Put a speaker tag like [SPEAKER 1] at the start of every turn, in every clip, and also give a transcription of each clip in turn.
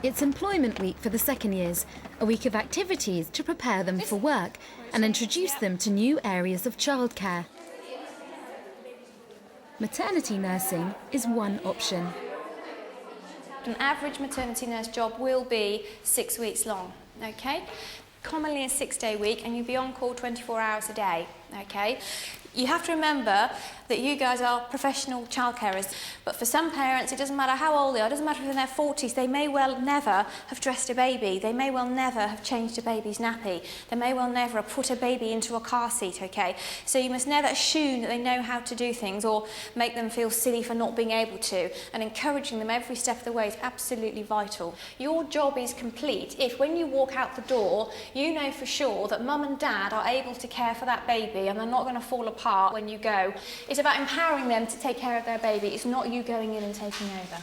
[SPEAKER 1] It's employment week for the second years, a week of activities to prepare them for work and introduce them to new areas of childcare. Maternity nursing is one option.
[SPEAKER 2] An average maternity nurse job will be 6 weeks long, okay? Commonly a 6-day week, and you'll be on call 24 hours a day, okay? You have to remember that you guys are professional childcarers, but for some parents it doesn't matter how old they are, it doesn't matter if they're in their 40s, they may well never have dressed a baby, they may well never have changed a baby's nappy, they may well never have put a baby into a car seat, okay? So you must never assume that they know how to do things or make them feel silly for not being able to, and encouraging them every step of the way is absolutely vital. Your job is complete if when you walk out the door you know for sure that mum and dad are able to care for that baby and they're not going to fall apart when you go. It's about empowering them to take care of their baby. It's not you going in and taking over.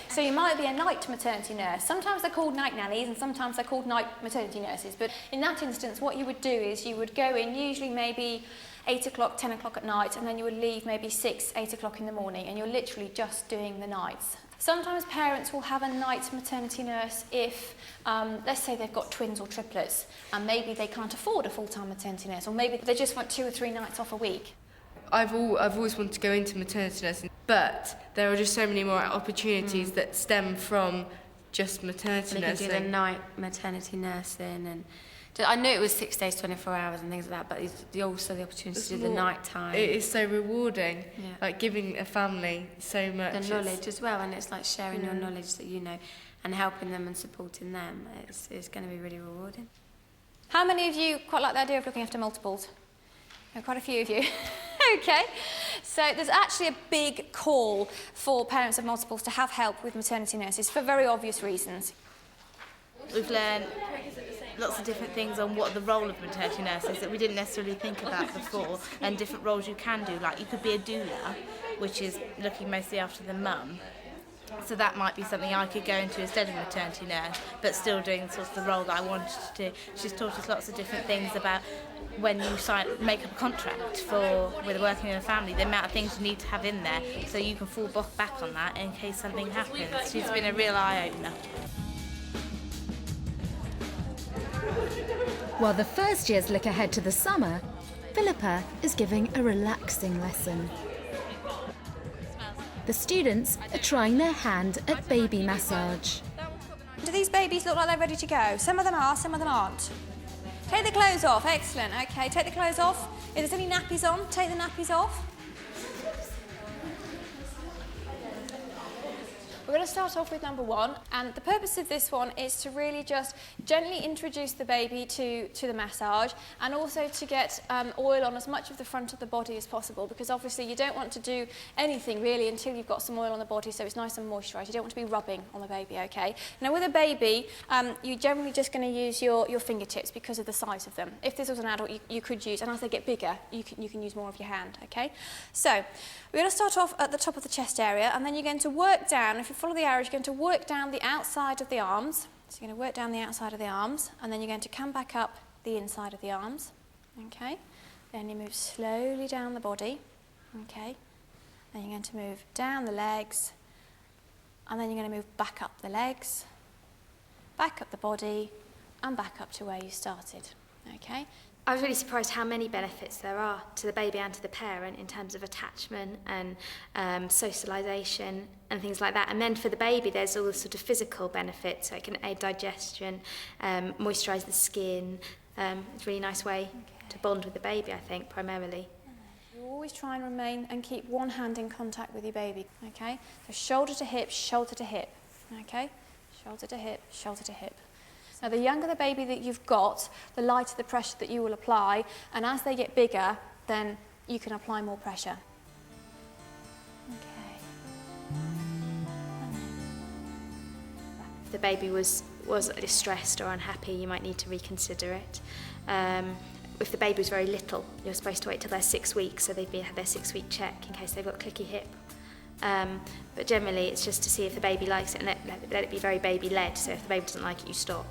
[SPEAKER 2] So you might be a night maternity nurse. Sometimes they're called night nannies and sometimes they're called night maternity nurses. But in that instance, what you would do is you would go in usually maybe 8 o'clock, 10 o'clock at night, and then you would leave maybe 6, 8 o'clock in the morning, and you're literally just doing the nights. Sometimes parents will have a night maternity nurse if, let's say they've got twins or triplets, and maybe they can't afford a full-time maternity nurse, or maybe they just want 2 or 3 nights off a week.
[SPEAKER 3] I've always wanted to go into maternity nursing, but there are just so many more opportunities that stem from just maternity nursing.
[SPEAKER 4] You can do the night maternity nursing, and I knew it was 6 days, 24 hours and things like that, but it's also the opportunity to do the night time.
[SPEAKER 3] It is so rewarding, like giving a family so much.
[SPEAKER 4] The knowledge as well, and it's like sharing your knowledge that you know and helping them and supporting them. It's going to be really rewarding.
[SPEAKER 2] How many of you quite like the idea of looking after multiples? Quite a few of you. Okay, so there's actually a big call for parents of multiples to have help with maternity nurses for very obvious reasons.
[SPEAKER 5] We've learned lots of different things on what the role of maternity nurse is that we didn't necessarily think about before, and different roles you can do. Like you could be a doula, which is looking mostly after the mum. So that might be something I could go into instead of maternity nurse, but still doing sort of the role that I wanted to do. She's taught us lots of different things about when you make up a contract with working in a family, the amount of things you need to have in there so you can fall back on that in case something happens. She's been a real eye-opener.
[SPEAKER 1] While the first years look ahead to the summer, Philippa is giving a relaxing lesson. The students are trying their hand at baby massage.
[SPEAKER 2] Do these babies look like they're ready to go? Some of them are, some of them aren't. Take the clothes off, excellent. Okay, take the clothes off. If there's any nappies on, take the nappies off. We're going to start off with number 1, and the purpose of this one is to really just gently introduce the baby to the massage, and also to get oil on as much of the front of the body as possible, because obviously you don't want to do anything really until you've got some oil on the body so it's nice and moisturised. You don't want to be rubbing on the baby, okay? Now with a baby, you're generally just going to use your fingertips because of the size of them. If this was an adult, you could use, and as they get bigger, you can use more of your hand, okay? So we're going to start off at the top of the chest area, and then you're going to work down. If you follow the arrows, you're going to work down the outside of the arms. So you're going to work down the outside of the arms, and then you're going to come back up the inside of the arms. Okay. Then you move slowly down the body. Okay. Then you're going to move down the legs, and then you're going to move back up the legs, back up the body, and back up to where you started. Okay.
[SPEAKER 6] I was really surprised how many benefits there are to the baby and to the parent in terms of attachment and socialisation and things like that. And then for the baby, there's all the sort of physical benefits, so it can aid digestion, moisturise the skin. It's a really nice way to bond with the baby, I think, primarily.
[SPEAKER 2] You always try and remain and keep one hand in contact with your baby, okay? So shoulder to hip, okay? Shoulder to hip, shoulder to hip. Now, the younger the baby that you've got, the lighter the pressure that you will apply, and as they get bigger, then you can apply more pressure. Okay.
[SPEAKER 6] If the baby was distressed or unhappy, you might need to reconsider it. If the baby was very little, you're supposed to wait till they're 6 weeks, so they've had their 6-week check in case they've got clicky hip. But generally, it's just to see if the baby likes it, and let it be very baby-led, so if the baby doesn't like it, you stop.